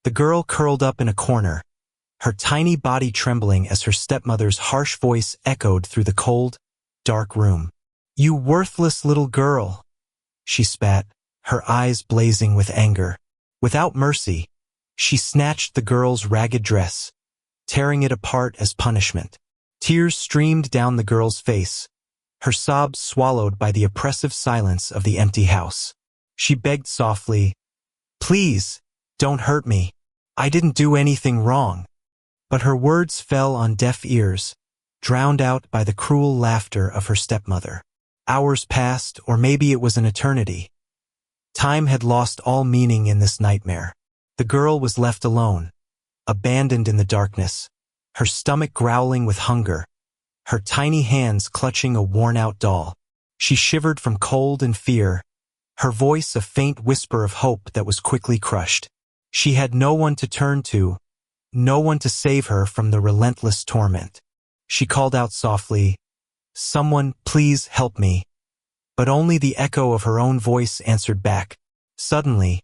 The girl curled up in a corner, her tiny body trembling as her stepmother's harsh voice echoed through the cold, dark room. "You worthless little girl," she spat, her eyes blazing with anger. Without mercy, she snatched the girl's ragged dress, tearing it apart as punishment. Tears streamed down the girl's face, her sobs swallowed by the oppressive silence of the empty house. She begged softly, "Please, don't hurt me. I didn't do anything wrong." But her words fell on deaf ears, drowned out by the cruel laughter of her stepmother. Hours passed, or maybe it was an eternity. Time had lost all meaning in this nightmare. The girl was left alone, abandoned in the darkness, her stomach growling with hunger, her tiny hands clutching a worn-out doll. She shivered from cold and fear, her voice a faint whisper of hope that was quickly crushed. She had no one to turn to, no one to save her from the relentless torment. She called out softly, "Someone, please help me." But only the echo of her own voice answered back. Suddenly,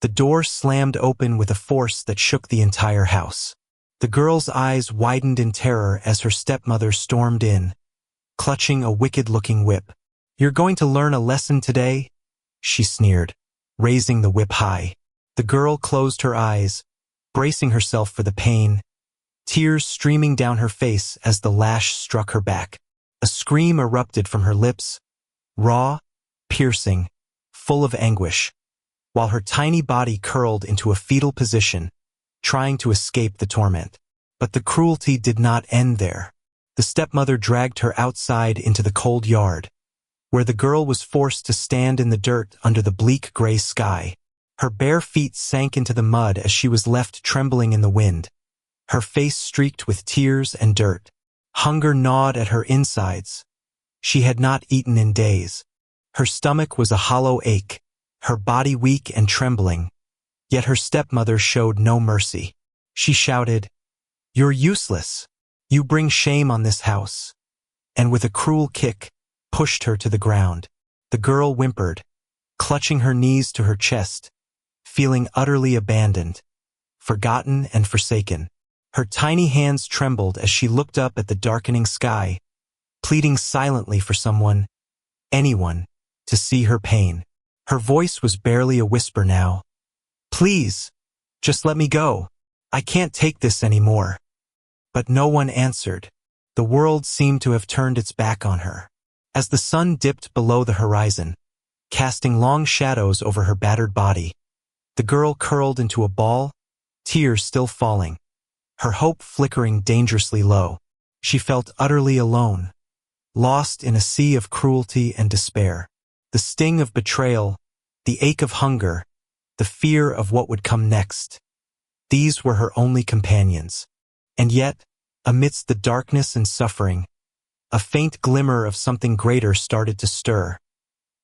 the door slammed open with a force that shook the entire house. The girl's eyes widened in terror as her stepmother stormed in, clutching a wicked-looking whip. "You're going to learn a lesson today?" she sneered, raising the whip high. The girl closed her eyes, bracing herself for the pain, tears streaming down her face as the lash struck her back. A scream erupted from her lips, raw, piercing, full of anguish, while her tiny body curled into a fetal position, trying to escape the torment. But the cruelty did not end there. The stepmother dragged her outside into the cold yard, where the girl was forced to stand in the dirt under the bleak gray sky. Her bare feet sank into the mud as she was left trembling in the wind, her face streaked with tears and dirt. Hunger gnawed at her insides. She had not eaten in days. Her stomach was a hollow ache, her body weak and trembling. Yet her stepmother showed no mercy. She shouted, "You're useless. You bring shame on this house," and with a cruel kick, pushed her to the ground. The girl whimpered, clutching her knees to her chest, feeling utterly abandoned, forgotten and forsaken. Her tiny hands trembled as she looked up at the darkening sky, pleading silently for someone, anyone, to see her pain. Her voice was barely a whisper now. "Please, just let me go. I can't take this anymore." But no one answered. The world seemed to have turned its back on her. As the sun dipped below the horizon, casting long shadows over her battered body, the girl curled into a ball, tears still falling, her hope flickering dangerously low. She felt utterly alone, lost in a sea of cruelty and despair. The sting of betrayal, the ache of hunger, the fear of what would come next. These were her only companions. And yet, amidst the darkness and suffering, a faint glimmer of something greater started to stir.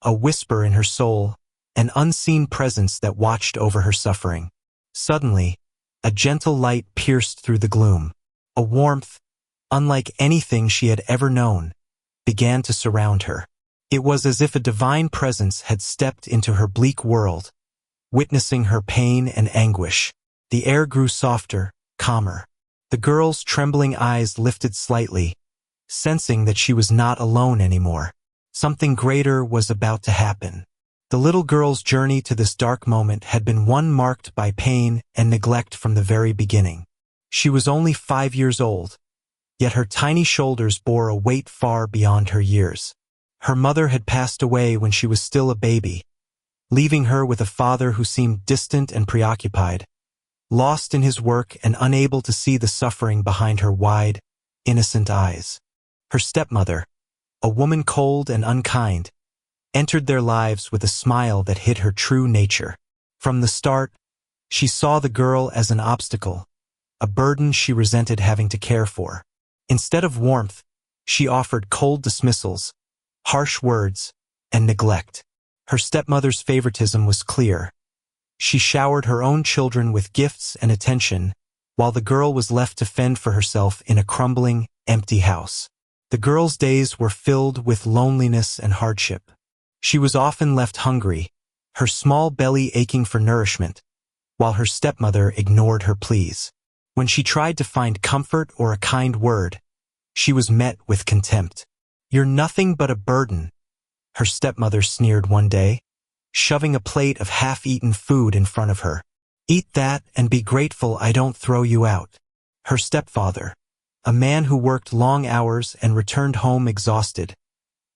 A whisper in her soul, an unseen presence that watched over her suffering. Suddenly, a gentle light pierced through the gloom. A warmth, unlike anything she had ever known, began to surround her. It was as if a divine presence had stepped into her bleak world, witnessing her pain and anguish. The air grew softer, calmer. The girl's trembling eyes lifted slightly, sensing that she was not alone anymore. Something greater was about to happen. The little girl's journey to this dark moment had been one marked by pain and neglect from the very beginning. She was only 5 years old, yet her tiny shoulders bore a weight far beyond her years. Her mother had passed away when she was still a baby, leaving her with a father who seemed distant and preoccupied, lost in his work and unable to see the suffering behind her wide, innocent eyes. Her stepmother, a woman cold and unkind, entered their lives with a smile that hid her true nature. From the start, she saw the girl as an obstacle, a burden she resented having to care for. Instead of warmth, she offered cold dismissals, harsh words, and neglect. Her stepmother's favoritism was clear. She showered her own children with gifts and attention, while the girl was left to fend for herself in a crumbling, empty house. The girl's days were filled with loneliness and hardship. She was often left hungry, her small belly aching for nourishment, while her stepmother ignored her pleas. When she tried to find comfort or a kind word, she was met with contempt. "You're nothing but a burden," her stepmother sneered one day, shoving a plate of half-eaten food in front of her. "Eat that and be grateful I don't throw you out." Her stepfather, a man who worked long hours and returned home exhausted,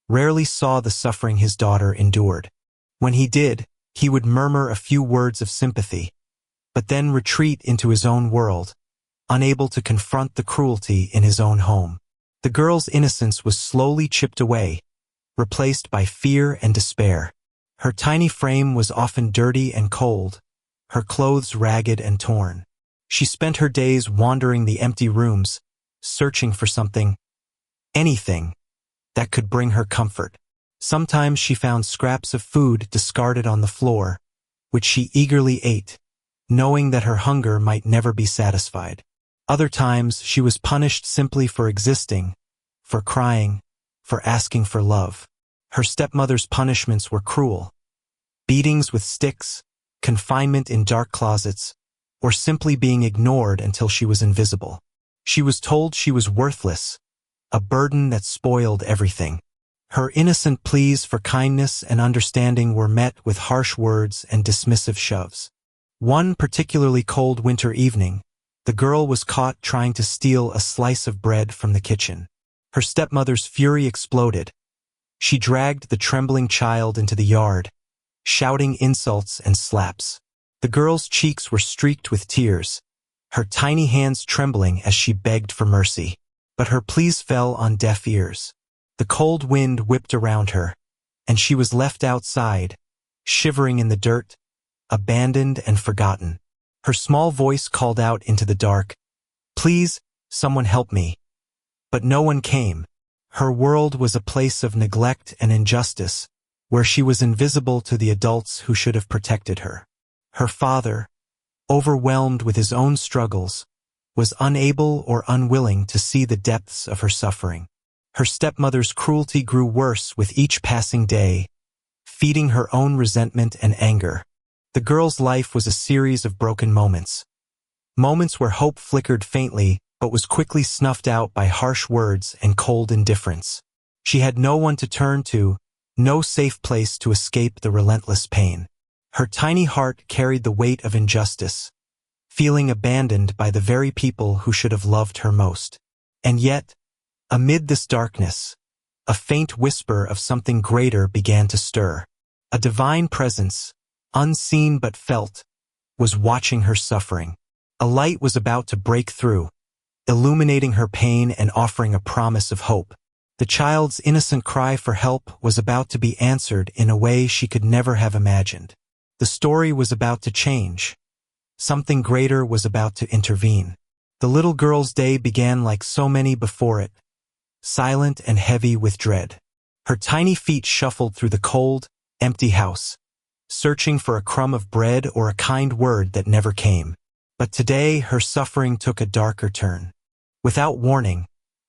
rarely saw the suffering his daughter endured. When he did, he would murmur a few words of sympathy, but then retreat into his own world, unable to confront the cruelty in his own home. The girl's innocence was slowly chipped away, replaced by fear and despair. Her tiny frame was often dirty and cold, her clothes ragged and torn. She spent her days wandering the empty rooms, searching for something, anything, that could bring her comfort. Sometimes she found scraps of food discarded on the floor, which she eagerly ate, knowing that her hunger might never be satisfied. Other times she was punished simply for existing, for crying, for asking for love. Her stepmother's punishments were cruel. Beatings with sticks, confinement in dark closets, or simply being ignored until she was invisible. She was told she was worthless, a burden that spoiled everything. Her innocent pleas for kindness and understanding were met with harsh words and dismissive shoves. One particularly cold winter evening, the girl was caught trying to steal a slice of bread from the kitchen. Her stepmother's fury exploded. She dragged the trembling child into the yard, shouting insults and slaps. The girl's cheeks were streaked with tears, her tiny hands trembling as she begged for mercy. But her pleas fell on deaf ears. The cold wind whipped around her, and she was left outside, shivering in the dirt, abandoned and forgotten. Her small voice called out into the dark, "Please, someone help me." But no one came. Her world was a place of neglect and injustice, where she was invisible to the adults who should have protected her. Her father, overwhelmed with his own struggles, was unable or unwilling to see the depths of her suffering. Her stepmother's cruelty grew worse with each passing day, feeding her own resentment and anger. The girl's life was a series of broken moments. Moments where hope flickered faintly but was quickly snuffed out by harsh words and cold indifference. She had no one to turn to, no safe place to escape the relentless pain. Her tiny heart carried the weight of injustice, feeling abandoned by the very people who should have loved her most. And yet, amid this darkness, a faint whisper of something greater began to stir. A divine presence, unseen but felt, was watching her suffering. A light was about to break through, illuminating her pain and offering a promise of hope. The child's innocent cry for help was about to be answered in a way she could never have imagined. The story was about to change. Something greater was about to intervene. The little girl's day began like so many before it, silent and heavy with dread. Her tiny feet shuffled through the cold, empty house, searching for a crumb of bread or a kind word that never came. But today her suffering took a darker turn. Without warning,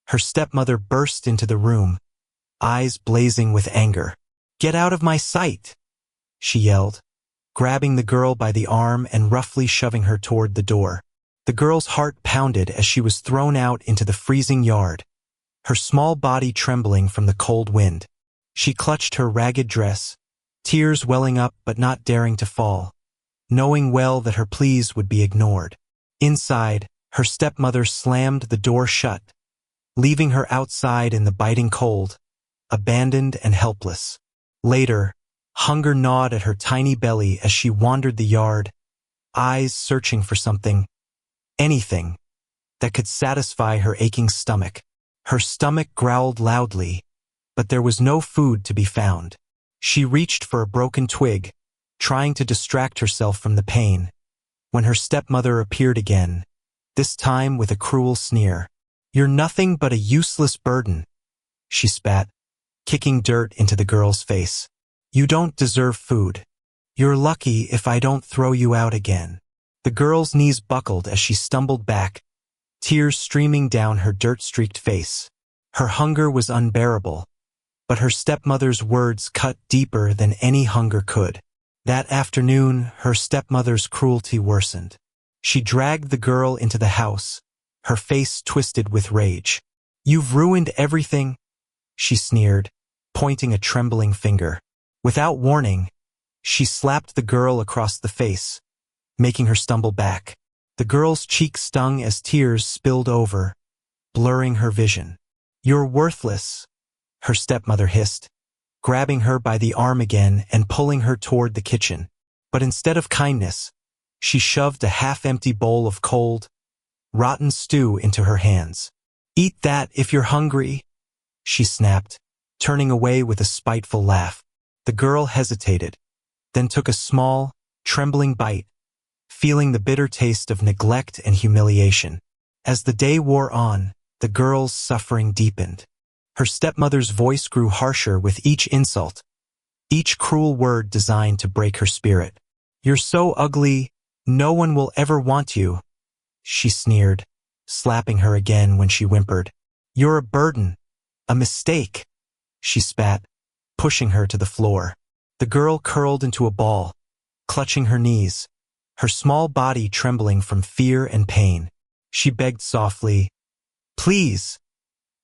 her stepmother burst into the room, eyes blazing with anger. "Get out of my sight!" she yelled, grabbing the girl by the arm and roughly shoving her toward the door. The girl's heart pounded as she was thrown out into the freezing yard, her small body trembling from the cold wind. She clutched her ragged dress, tears welling up but not daring to fall, knowing well that her pleas would be ignored. Inside, her stepmother slammed the door shut, leaving her outside in the biting cold, abandoned and helpless. Later, hunger gnawed at her tiny belly as she wandered the yard, eyes searching for something, anything, that could satisfy her aching stomach. Her stomach growled loudly, but there was no food to be found. She reached for a broken twig, trying to distract herself from the pain, when her stepmother appeared again, this time with a cruel sneer. "You're nothing but a useless burden," she spat, kicking dirt into the girl's face. "You don't deserve food. You're lucky if I don't throw you out again." The girl's knees buckled as she stumbled back, tears streaming down her dirt-streaked face. Her hunger was unbearable, but her stepmother's words cut deeper than any hunger could. That afternoon, her stepmother's cruelty worsened. She dragged the girl into the house, her face twisted with rage. "You've ruined everything," she sneered, pointing a trembling finger. Without warning, she slapped the girl across the face, making her stumble back. The girl's cheek stung as tears spilled over, blurring her vision. "You're worthless," her stepmother hissed, grabbing her by the arm again and pulling her toward the kitchen. But instead of kindness, she shoved a half-empty bowl of cold, rotten stew into her hands. "Eat that if you're hungry," she snapped, turning away with a spiteful laugh. The girl hesitated, then took a small, trembling bite, feeling the bitter taste of neglect and humiliation. As the day wore on, the girl's suffering deepened. Her stepmother's voice grew harsher with each insult, each cruel word designed to break her spirit. "You're so ugly, no one will ever want you," she sneered, slapping her again when she whimpered. "You're a burden, a mistake," she spat, pushing her to the floor. The girl curled into a ball, clutching her knees, her small body trembling from fear and pain. She begged softly, "Please,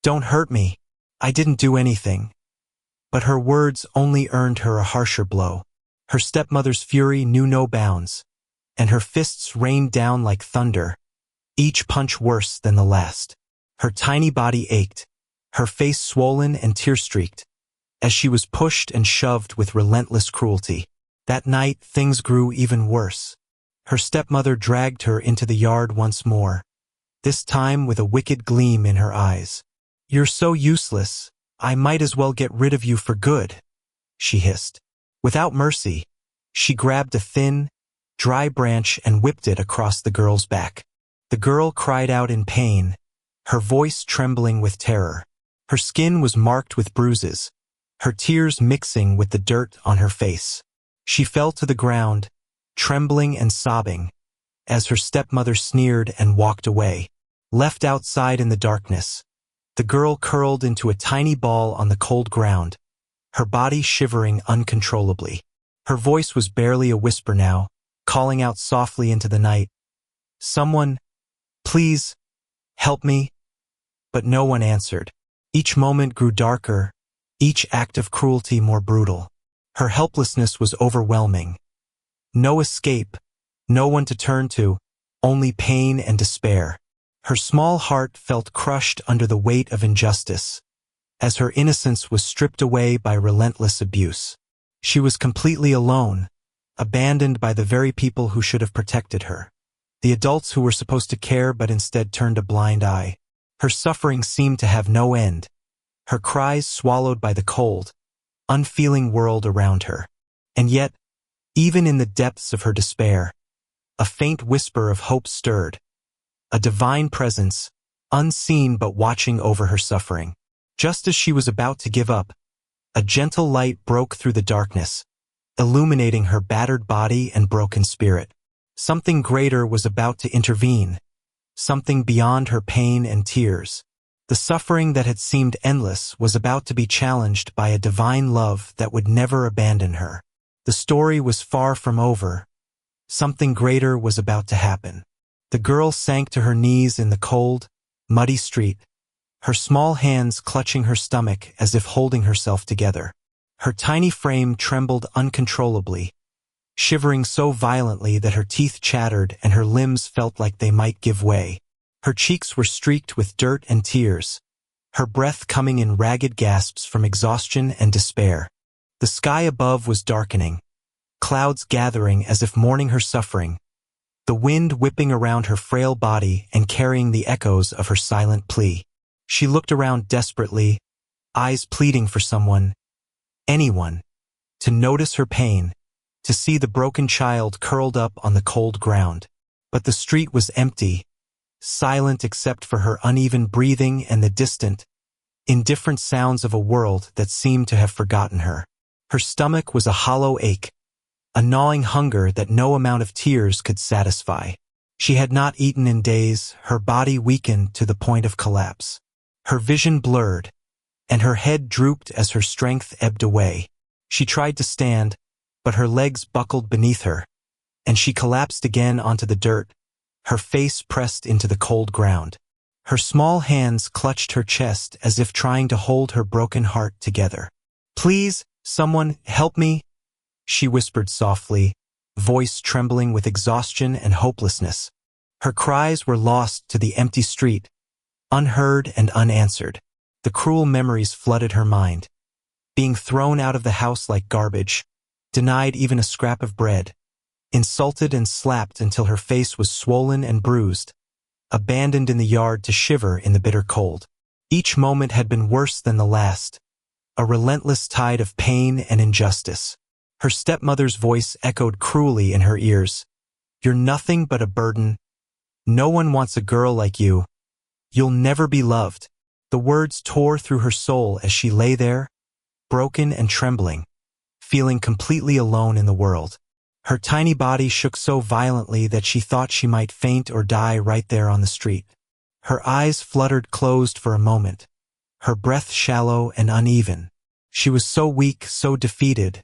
don't hurt me. I didn't do anything." But her words only earned her a harsher blow. Her stepmother's fury knew no bounds, and her fists rained down like thunder, each punch worse than the last. Her tiny body ached, her face swollen and tear-streaked, as she was pushed and shoved with relentless cruelty. That night, things grew even worse. Her stepmother dragged her into the yard once more, this time with a wicked gleam in her eyes. "You're so useless, I might as well get rid of you for good," she hissed. Without mercy, she grabbed a thin, dry branch and whipped it across the girl's back. The girl cried out in pain, her voice trembling with terror. Her skin was marked with bruises, her tears mixing with the dirt on her face. She fell to the ground, trembling and sobbing, as her stepmother sneered and walked away. Left outside in the darkness, the girl curled into a tiny ball on the cold ground, her body shivering uncontrollably. Her voice was barely a whisper now, calling out softly into the night, "Someone, please, help me." But no one answered. Each moment grew darker, each act of cruelty more brutal. Her helplessness was overwhelming. No escape, no one to turn to, only pain and despair. Her small heart felt crushed under the weight of injustice, as her innocence was stripped away by relentless abuse. She was completely alone, abandoned by the very people who should have protected her. The adults who were supposed to care but instead turned a blind eye. Her suffering seemed to have no end, her cries swallowed by the cold, unfeeling world around her. And yet, even in the depths of her despair, a faint whisper of hope stirred, a divine presence, unseen but watching over her suffering. Just as she was about to give up, a gentle light broke through the darkness, illuminating her battered body and broken spirit. Something greater was about to intervene, something beyond her pain and tears. The suffering that had seemed endless was about to be challenged by a divine love that would never abandon her. The story was far from over. Something greater was about to happen. The girl sank to her knees in the cold, muddy street, her small hands clutching her stomach as if holding herself together. Her tiny frame trembled uncontrollably, shivering so violently that her teeth chattered and her limbs felt like they might give way. Her cheeks were streaked with dirt and tears, her breath coming in ragged gasps from exhaustion and despair. The sky above was darkening, clouds gathering as if mourning her suffering, the wind whipping around her frail body and carrying the echoes of her silent plea. She looked around desperately, eyes pleading for someone, anyone, to notice her pain, to see the broken child curled up on the cold ground. But the street was empty, silent except for her uneven breathing and the distant, indifferent sounds of a world that seemed to have forgotten her. Her stomach was a hollow ache, a gnawing hunger that no amount of tears could satisfy. She had not eaten in days, her body weakened to the point of collapse. Her vision blurred, and her head drooped as her strength ebbed away. She tried to stand, but her legs buckled beneath her, and she collapsed again onto the dirt, her face pressed into the cold ground. Her small hands clutched her chest as if trying to hold her broken heart together. "Please, someone, help me," she whispered softly, voice trembling with exhaustion and hopelessness. Her cries were lost to the empty street, unheard and unanswered. The cruel memories flooded her mind. Being thrown out of the house like garbage, denied even a scrap of bread, insulted and slapped until her face was swollen and bruised, abandoned in the yard to shiver in the bitter cold. Each moment had been worse than the last, a relentless tide of pain and injustice. Her stepmother's voice echoed cruelly in her ears. "You're nothing but a burden. No one wants a girl like you. You'll never be loved." The words tore through her soul as she lay there, broken and trembling, feeling completely alone in the world. Her tiny body shook so violently that she thought she might faint or die right there on the street. Her eyes fluttered closed for a moment, her breath shallow and uneven. She was so weak, so defeated,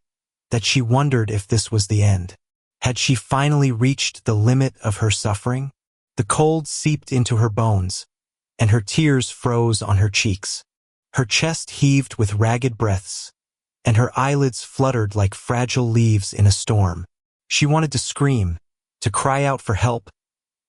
that she wondered if this was the end. Had she finally reached the limit of her suffering? The cold seeped into her bones, and her tears froze on her cheeks. Her chest heaved with ragged breaths, and her eyelids fluttered like fragile leaves in a storm. She wanted to scream, to cry out for help,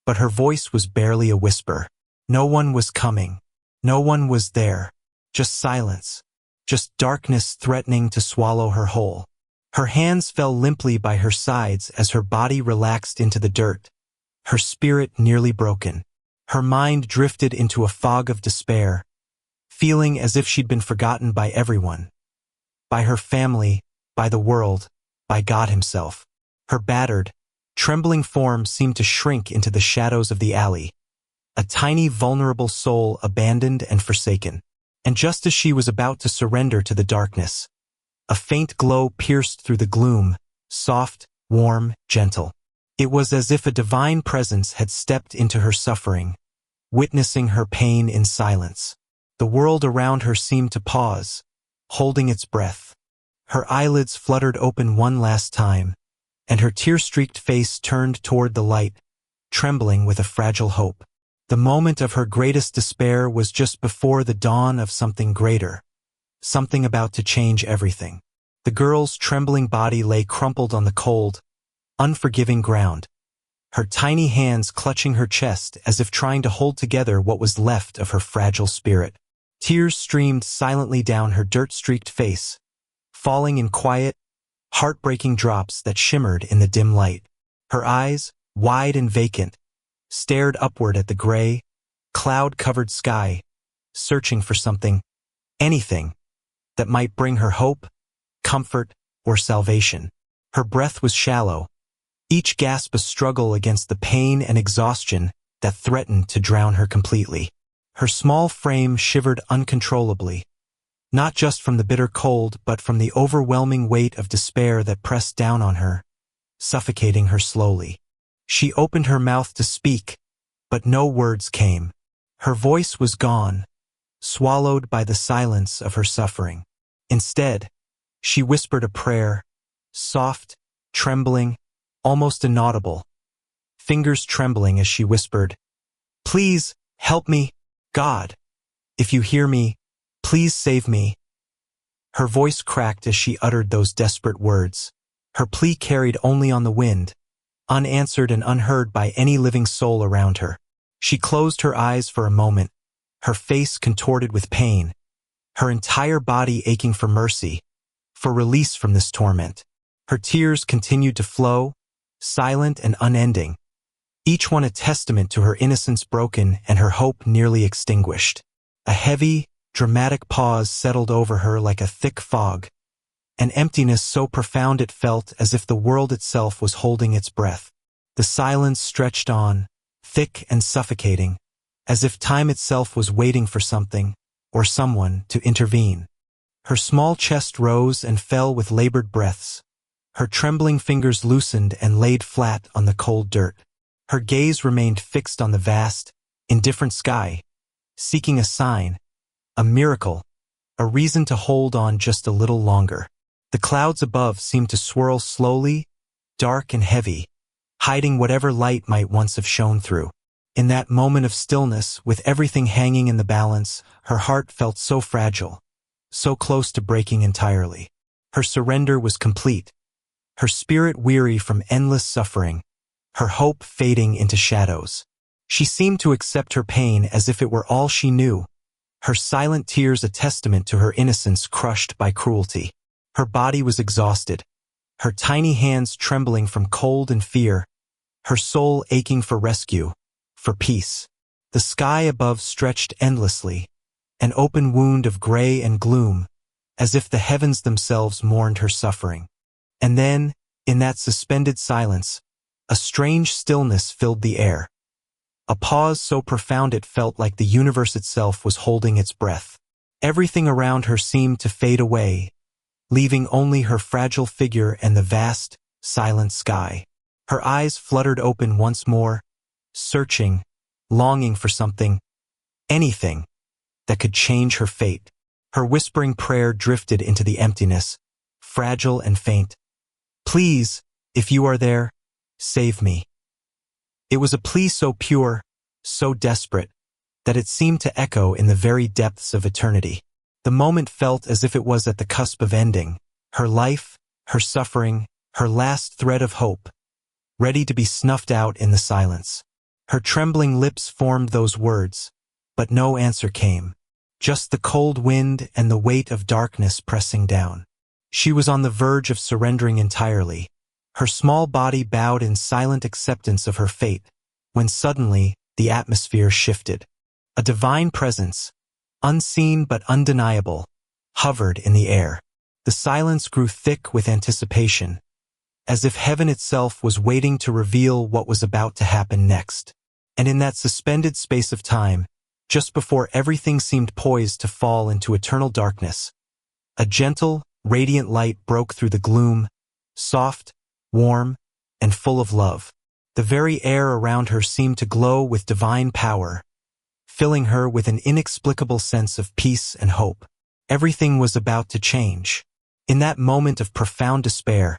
but her voice was barely a whisper. No one was coming. No one was there. Just silence. Just darkness threatening to swallow her whole. Her hands fell limply by her sides as her body relaxed into the dirt, her spirit nearly broken. Her mind drifted into a fog of despair, feeling as if she'd been forgotten by everyone. By her family, by the world, by God himself. Her battered, trembling form seemed to shrink into the shadows of the alley, a tiny vulnerable soul abandoned and forsaken. And just as she was about to surrender to the darkness, a faint glow pierced through the gloom, soft, warm, gentle. It was as if a divine presence had stepped into her suffering, witnessing her pain in silence. The world around her seemed to pause, holding its breath. Her eyelids fluttered open one last time, and her tear-streaked face turned toward the light, trembling with a fragile hope. The moment of her greatest despair was just before the dawn of something greater, something about to change everything. The girl's trembling body lay crumpled on the cold, unforgiving ground, her tiny hands clutching her chest as if trying to hold together what was left of her fragile spirit. Tears streamed silently down her dirt-streaked face, falling in quiet, heartbreaking drops that shimmered in the dim light. Her eyes, wide and vacant, stared upward at the gray, cloud-covered sky, searching for something, anything, that might bring her hope, comfort, or salvation. Her breath was shallow, each gasp a struggle against the pain and exhaustion that threatened to drown her completely. Her small frame shivered uncontrollably, not just from the bitter cold but from the overwhelming weight of despair that pressed down on her, suffocating her slowly. She opened her mouth to speak, but no words came. Her voice was gone, swallowed by the silence of her suffering. Instead, she whispered a prayer, soft, trembling, almost inaudible, fingers trembling as she whispered, "Please, help me, God. If you hear me, please save me." Her voice cracked as she uttered those desperate words. Her plea carried only on the wind, unanswered and unheard by any living soul around her. She closed her eyes for a moment, her face contorted with pain, her entire body aching for mercy, for release from this torment. Her tears continued to flow, silent and unending, each one a testament to her innocence broken and her hope nearly extinguished. A heavy, dramatic pause settled over her like a thick fog, an emptiness so profound it felt as if the world itself was holding its breath. The silence stretched on, thick and suffocating, as if time itself was waiting for something, or someone, to intervene. Her small chest rose and fell with labored breaths. Her trembling fingers loosened and laid flat on the cold dirt. Her gaze remained fixed on the vast, indifferent sky, seeking a sign, a miracle, a reason to hold on just a little longer. The clouds above seemed to swirl slowly, dark and heavy, hiding whatever light might once have shone through. In that moment of stillness, with everything hanging in the balance, her heart felt so fragile, so close to breaking entirely. Her surrender was complete, her spirit weary from endless suffering, her hope fading into shadows. She seemed to accept her pain as if it were all she knew, her silent tears a testament to her innocence crushed by cruelty. Her body was exhausted, her tiny hands trembling from cold and fear, her soul aching for rescue, for peace. The sky above stretched endlessly, an open wound of gray and gloom, as if the heavens themselves mourned her suffering. And then, in that suspended silence, a strange stillness filled the air. A pause so profound it felt like the universe itself was holding its breath. Everything around her seemed to fade away, leaving only her fragile figure and the vast, silent sky. Her eyes fluttered open once more, searching, longing for something, anything, that could change her fate. Her whispering prayer drifted into the emptiness, fragile and faint. "Please, if you are there, save me." It was a plea so pure, so desperate, that it seemed to echo in the very depths of eternity. The moment felt as if it was at the cusp of ending, her life, her suffering, her last thread of hope, ready to be snuffed out in the silence. Her trembling lips formed those words, but no answer came, just the cold wind and the weight of darkness pressing down. She was on the verge of surrendering entirely, her small body bowed in silent acceptance of her fate, when suddenly the atmosphere shifted. A divine presence, unseen but undeniable, hovered in the air. The silence grew thick with anticipation, as if heaven itself was waiting to reveal what was about to happen next. And in that suspended space of time, just before everything seemed poised to fall into eternal darkness, a gentle, radiant light broke through the gloom, soft, warm, and full of love. The very air around her seemed to glow with divine power, filling her with an inexplicable sense of peace and hope. Everything was about to change. In that moment of profound despair,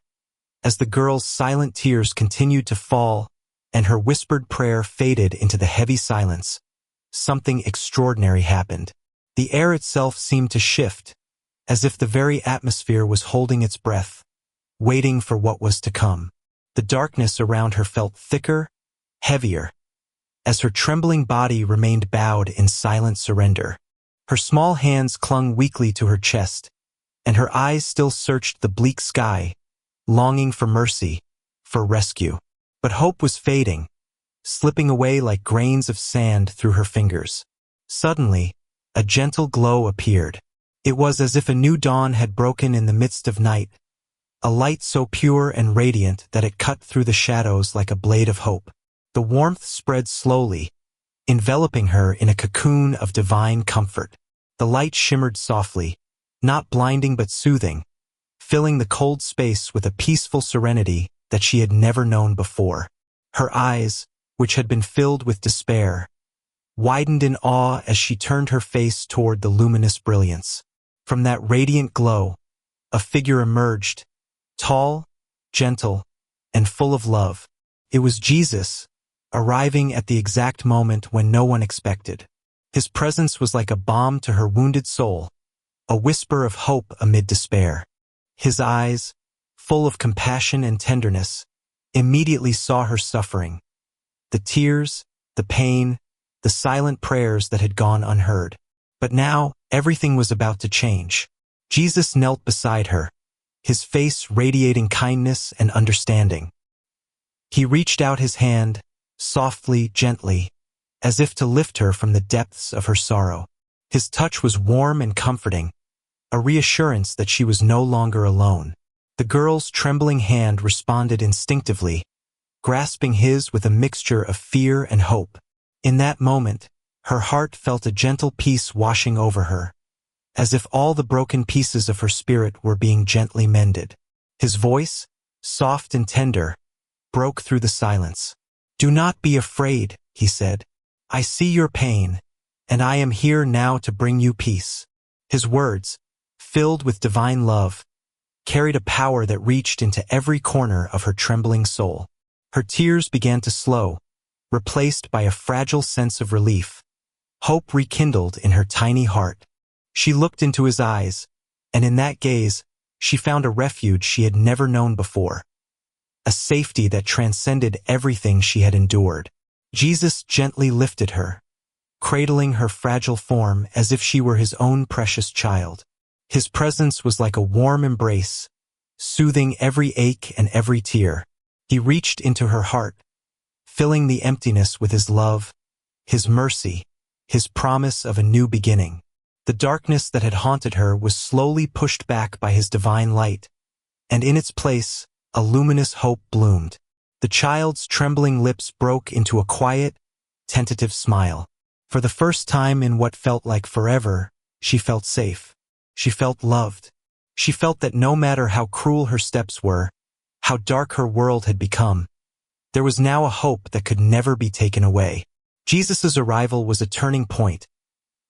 as the girl's silent tears continued to fall and her whispered prayer faded into the heavy silence, something extraordinary happened. The air itself seemed to shift, as if the very atmosphere was holding its breath, waiting for what was to come. The darkness around her felt thicker, heavier, as her trembling body remained bowed in silent surrender. Her small hands clung weakly to her chest, and her eyes still searched the bleak sky, longing for mercy, for rescue. But hope was fading, slipping away like grains of sand through her fingers. Suddenly, a gentle glow appeared. It was as if a new dawn had broken in the midst of night, a light so pure and radiant that it cut through the shadows like a blade of hope. The warmth spread slowly, enveloping her in a cocoon of divine comfort. The light shimmered softly, not blinding but soothing, filling the cold space with a peaceful serenity that she had never known before. Her eyes, which had been filled with despair, widened in awe as she turned her face toward the luminous brilliance. From that radiant glow, a figure emerged, tall, gentle, and full of love. It was Jesus, arriving at the exact moment when no one expected. His presence was like a balm to her wounded soul, a whisper of hope amid despair. His eyes, full of compassion and tenderness, immediately saw her suffering, the tears, the pain, the silent prayers that had gone unheard. But now, everything was about to change. Jesus knelt beside her, his face radiating kindness and understanding. He reached out his hand, softly, gently, as if to lift her from the depths of her sorrow. His touch was warm and comforting, a reassurance that she was no longer alone. The girl's trembling hand responded instinctively, grasping his with a mixture of fear and hope. In that moment, her heart felt a gentle peace washing over her, as if all the broken pieces of her spirit were being gently mended. His voice, soft and tender, broke through the silence. "Do not be afraid," he said. "I see your pain, and I am here now to bring you peace." His words, filled with divine love, carried a power that reached into every corner of her trembling soul. Her tears began to slow, replaced by a fragile sense of relief. Hope rekindled in her tiny heart. She looked into his eyes, and in that gaze, she found a refuge she had never known before. A safety that transcended everything she had endured. Jesus gently lifted her, cradling her fragile form as if she were his own precious child. His presence was like a warm embrace, soothing every ache and every tear. He reached into her heart, filling the emptiness with his love, his mercy, his promise of a new beginning. The darkness that had haunted her was slowly pushed back by his divine light, and in its place, a luminous hope bloomed. The child's trembling lips broke into a quiet, tentative smile. For the first time in what felt like forever, she felt safe. She felt loved. She felt that no matter how cruel her steps were, how dark her world had become, there was now a hope that could never be taken away. Jesus' arrival was a turning point,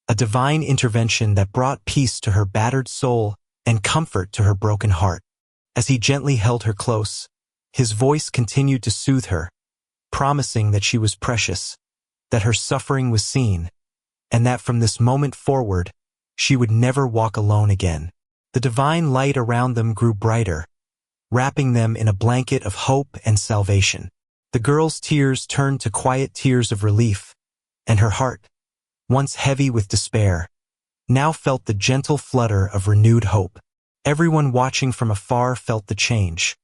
a divine intervention that brought peace to her battered soul and comfort to her broken heart. As he gently held her close, his voice continued to soothe her, promising that she was precious, that her suffering was seen, and that from this moment forward, she would never walk alone again. The divine light around them grew brighter, wrapping them in a blanket of hope and salvation. The girl's tears turned to quiet tears of relief, and her heart, once heavy with despair, now felt the gentle flutter of renewed hope. Everyone watching from afar felt the change.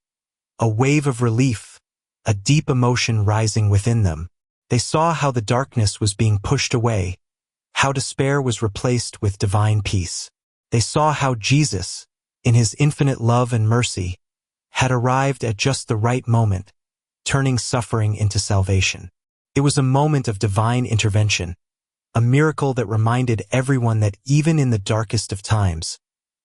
A wave of relief, a deep emotion rising within them. They saw how the darkness was being pushed away, how despair was replaced with divine peace. They saw how Jesus, in his infinite love and mercy, had arrived at just the right moment, turning suffering into salvation. It was a moment of divine intervention, a miracle that reminded everyone that even in the darkest of times,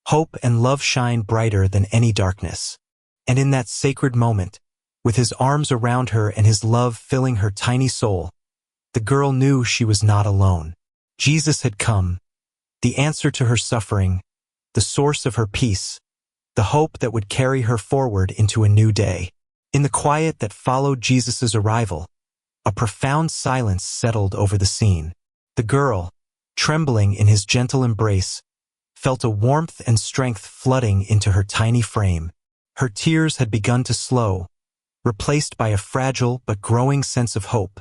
hope and love shine brighter than any darkness. And in that sacred moment, with his arms around her and his love filling her tiny soul, the girl knew she was not alone. Jesus had come, the answer to her suffering, the source of her peace, the hope that would carry her forward into a new day. In the quiet that followed Jesus' arrival, a profound silence settled over the scene. The girl, trembling in his gentle embrace, felt a warmth and strength flooding into her tiny frame. Her tears had begun to slow, replaced by a fragile but growing sense of hope,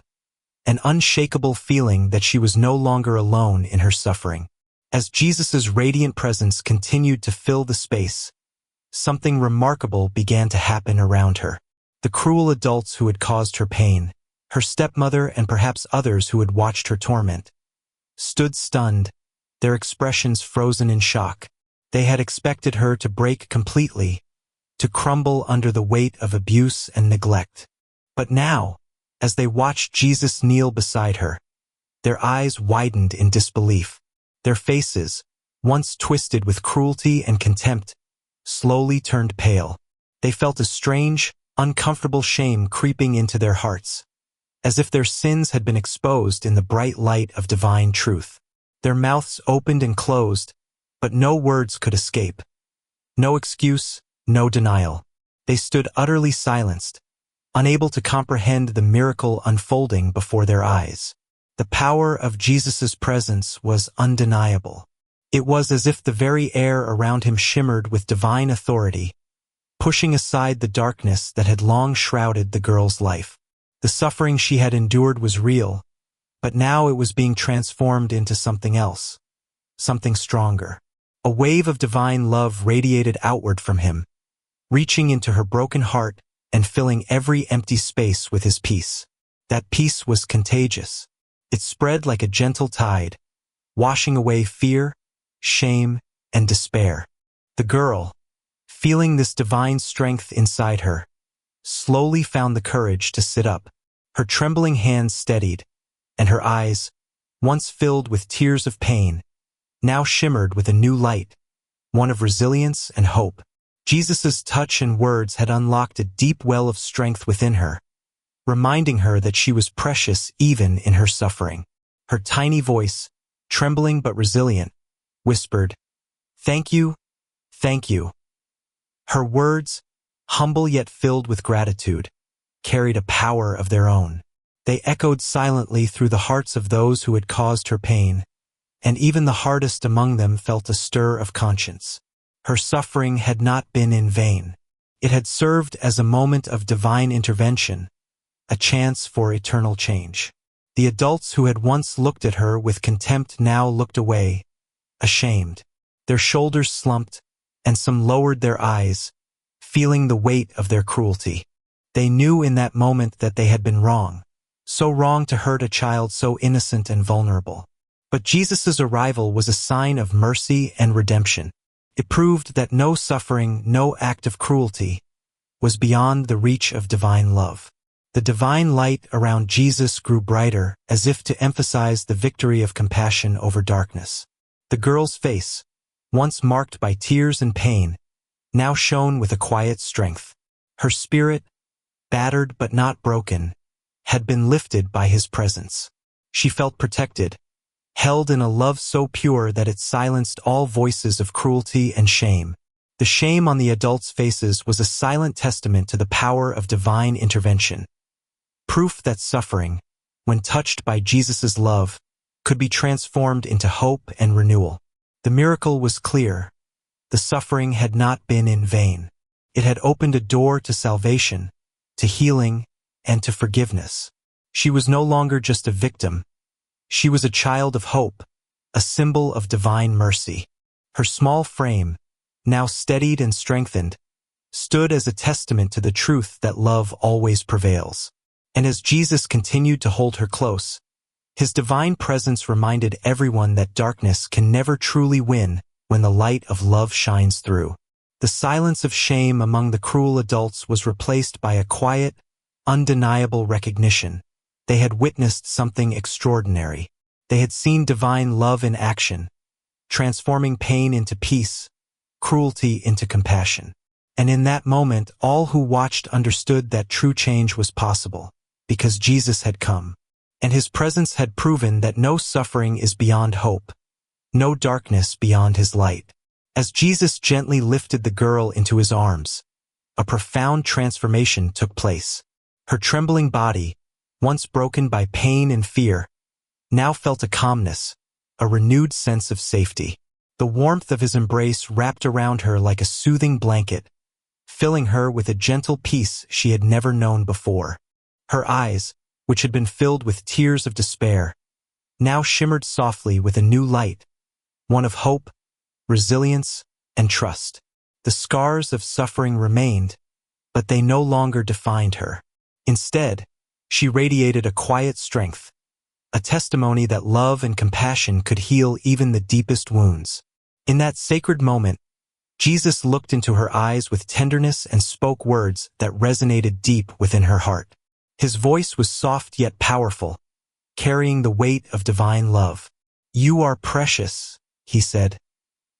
an unshakable feeling that she was no longer alone in her suffering. As Jesus' radiant presence continued to fill the space, something remarkable began to happen around her. The cruel adults who had caused her pain, her stepmother and perhaps others who had watched her torment, stood stunned, their expressions frozen in shock. They had expected her to break completely, to crumble under the weight of abuse and neglect. But now, as they watched Jesus kneel beside her, their eyes widened in disbelief. Their faces, once twisted with cruelty and contempt, slowly turned pale. They felt a strange, uncomfortable shame creeping into their hearts, as if their sins had been exposed in the bright light of divine truth. Their mouths opened and closed, but no words could escape. No excuse, no denial. They stood utterly silenced, unable to comprehend the miracle unfolding before their eyes. The power of Jesus' presence was undeniable. It was as if the very air around him shimmered with divine authority, pushing aside the darkness that had long shrouded the girl's life. The suffering she had endured was real, but now it was being transformed into something else, something stronger. A wave of divine love radiated outward from him, reaching into her broken heart and filling every empty space with his peace. That peace was contagious. It spread like a gentle tide, washing away fear, shame, and despair. The girl, feeling this divine strength inside her, slowly found the courage to sit up. Her trembling hands steadied, and her eyes, once filled with tears of pain, now shimmered with a new light, one of resilience and hope. Jesus' touch and words had unlocked a deep well of strength within her, reminding her that she was precious even in her suffering. Her tiny voice, trembling but resilient, whispered, "Thank you, thank you." Her words, humble yet filled with gratitude, carried a power of their own. They echoed silently through the hearts of those who had caused her pain, and even the hardest among them felt a stir of conscience. Her suffering had not been in vain. It had served as a moment of divine intervention, a chance for eternal change. The adults who had once looked at her with contempt now looked away, ashamed. Their shoulders slumped, and some lowered their eyes, feeling the weight of their cruelty. They knew in that moment that they had been wrong, so wrong to hurt a child so innocent and vulnerable. But Jesus' arrival was a sign of mercy and redemption. It proved that no suffering, no act of cruelty, was beyond the reach of divine love. The divine light around Jesus grew brighter, as if to emphasize the victory of compassion over darkness. The girl's face, once marked by tears and pain, now shone with a quiet strength. Her spirit, battered but not broken, had been lifted by his presence. She felt protected, held in a love so pure that it silenced all voices of cruelty and shame. The shame on the adults' faces was a silent testament to the power of divine intervention. Proof that suffering, when touched by Jesus' love, could be transformed into hope and renewal. The miracle was clear. The suffering had not been in vain. It had opened a door to salvation, to healing, and to forgiveness. She was no longer just a victim. She was a child of hope, a symbol of divine mercy. Her small frame, now steadied and strengthened, stood as a testament to the truth that love always prevails. And as Jesus continued to hold her close, his divine presence reminded everyone that darkness can never truly win when the light of love shines through. The silence of shame among the cruel adults was replaced by a quiet, undeniable recognition. They had witnessed something extraordinary. They had seen divine love in action, transforming pain into peace, cruelty into compassion. And in that moment, all who watched understood that true change was possible, because Jesus had come, and his presence had proven that no suffering is beyond hope, no darkness beyond his light. As Jesus gently lifted the girl into his arms, a profound transformation took place. Her trembling body, once broken by pain and fear, now felt a calmness, a renewed sense of safety. The warmth of his embrace wrapped around her like a soothing blanket, filling her with a gentle peace she had never known before. Her eyes, which had been filled with tears of despair, now shimmered softly with a new light, one of hope, resilience, and trust. The scars of suffering remained, but they no longer defined her. Instead, she radiated a quiet strength, a testimony that love and compassion could heal even the deepest wounds. In that sacred moment, Jesus looked into her eyes with tenderness and spoke words that resonated deep within her heart. His voice was soft yet powerful, carrying the weight of divine love. "You are precious," he said,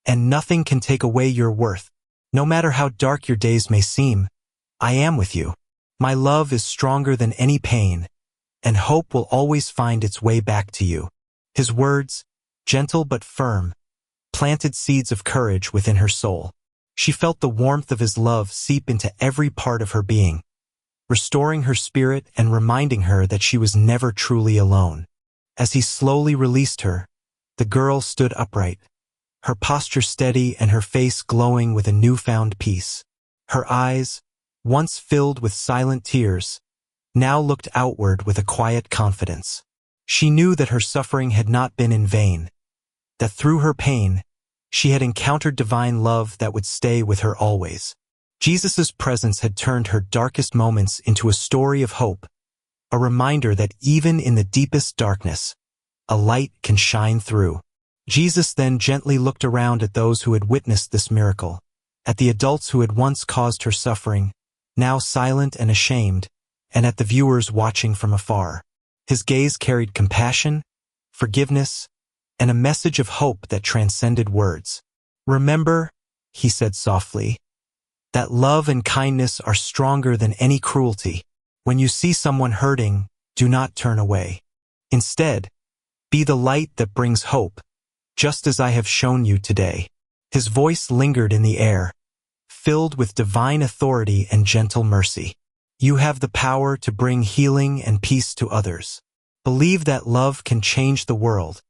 "and nothing can take away your worth. No matter how dark your days may seem, I am with you. My love is stronger than any pain, and hope will always find its way back to you." His words, gentle but firm, planted seeds of courage within her soul. She felt the warmth of his love seep into every part of her being, restoring her spirit and reminding her that she was never truly alone. As he slowly released her, the girl stood upright, her posture steady and her face glowing with a newfound peace. Her eyes, once filled with silent tears, now looked outward with a quiet confidence. She knew that her suffering had not been in vain, that through her pain, she had encountered divine love that would stay with her always. Jesus' presence had turned her darkest moments into a story of hope, a reminder that even in the deepest darkness, a light can shine through. Jesus then gently looked around at those who had witnessed this miracle, at the adults who had once caused her suffering, now silent and ashamed, and at the viewers watching from afar. His gaze carried compassion, forgiveness, and a message of hope that transcended words. "Remember," he said softly, "that love and kindness are stronger than any cruelty. When you see someone hurting, do not turn away. Instead, be the light that brings hope, just as I have shown you today." His voice lingered in the air, filled with divine authority and gentle mercy. You have the power to bring healing and peace to others. Believe that love can change the world,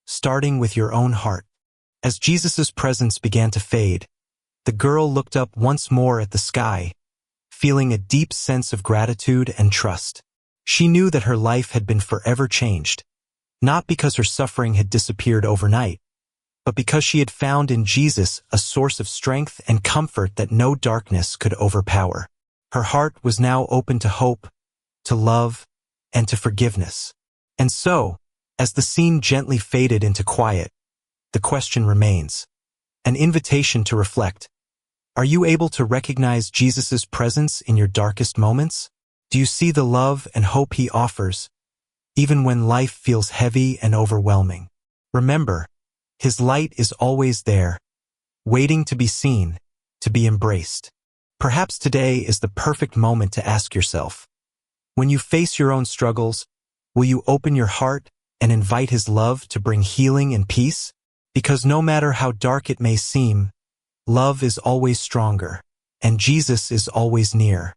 starting with your own heart. As Jesus' presence began to fade, the girl looked up once more at the sky, feeling a deep sense of gratitude and trust. She knew that her life had been forever changed, not because her suffering had disappeared overnight, but because she had found in Jesus a source of strength and comfort that no darkness could overpower. Her heart was now open to hope, to love, and to forgiveness. And so, as the scene gently faded into quiet, the question remains, an invitation to reflect. Are you able to recognize Jesus' presence in your darkest moments? Do you see the love and hope he offers, even when life feels heavy and overwhelming? Remember, his light is always there, waiting to be seen, to be embraced. Perhaps today is the perfect moment to ask yourself, when you face your own struggles, will you open your heart and invite his love to bring healing and peace? Because no matter how dark it may seem, love is always stronger, and Jesus is always near.